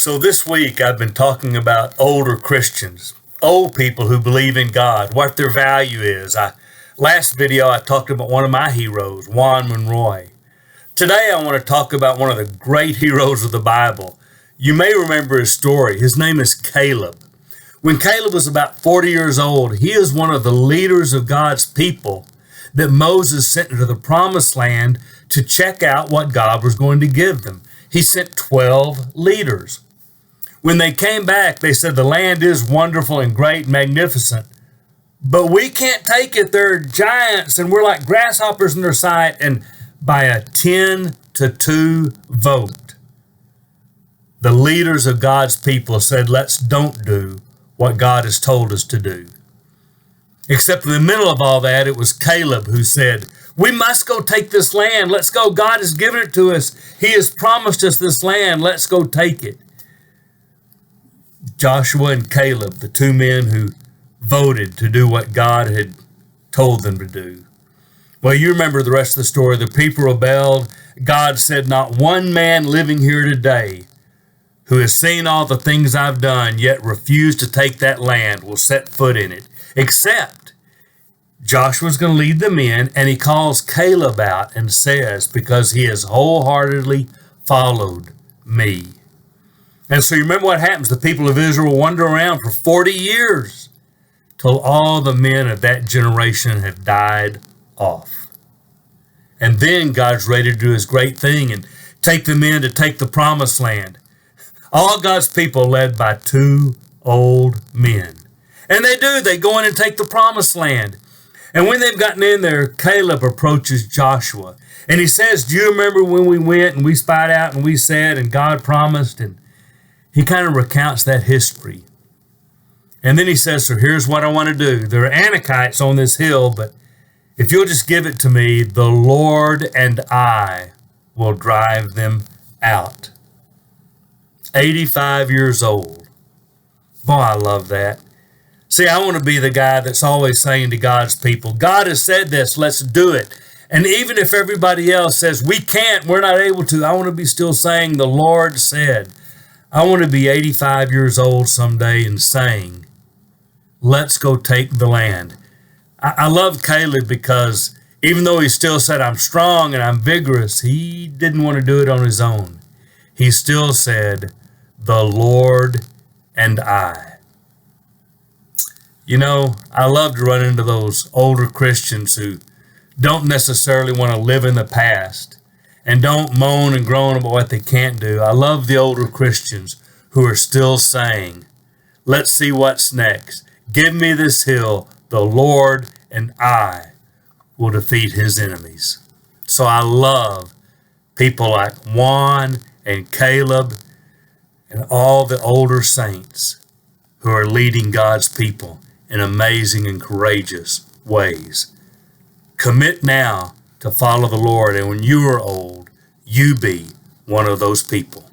So this week I've been talking about older Christians, old people who believe in God, what their value is. Last video I talked about one of my heroes, Juan Monroy. Today I want to talk about one of the great heroes of the Bible. You may remember his story. His name is Caleb. When Caleb was about 40 years old, he is one of the leaders of God's people that Moses sent into the promised land to check out what God was going to give them. He sent 12 leaders. When they came back, they said, the land is wonderful and great and magnificent, but we can't take it. They're giants and we're like grasshoppers in their sight. And by a 10-2 vote, the leaders of God's people said, let's don't do what God has told us to do. Except in the middle of all that, it was Caleb who said, we must go take this land. Let's go. God has given it to us. He has promised us this land. Let's go take it. Joshua and Caleb, the two men who voted to do what God had told them to do. Well, you remember the rest of the story. The people rebelled. God said, not one man living here today who has seen all the things I've done yet refused to take that land will set foot in it. Except Joshua's going to lead them in, and he calls Caleb out and says, because he has wholeheartedly followed me. And so you remember what happens. The people of Israel wander around for 40 years till all the men of that generation have died off. And then God's ready to do his great thing and take them in to take the promised land. All God's people led by two old men. And they do. They go in and take the promised land. And when they've gotten in there, Caleb approaches Joshua. And he says, do you remember when we went and we spied out and we said and God promised? And he kind of recounts that history. And then he says, so here's what I want to do. There are Anakites on this hill, but if you'll just give it to me, the Lord and I will drive them out. 85 years old. Boy, I love that. See, I want to be the guy that's always saying to God's people, God has said this, let's do it. And even if everybody else says, we can't, we're not able to, I want to be still saying, the Lord said. I want to be 85 years old someday and saying, let's go take the land. I love Caleb because even though he still said, I'm strong and I'm vigorous, he didn't want to do it on his own. He still said, the Lord and I. You know, I love to run into those older Christians who don't necessarily want to live in the past and don't moan and groan about what they can't do. I love the older Christians who are still saying, let's see what's next. Give me this hill, the Lord and I will defeat his enemies. So I love people like Juan and Caleb and all the older saints who are leading God's people in amazing and courageous ways. Commit now to follow the Lord, and when you are old, you be one of those people.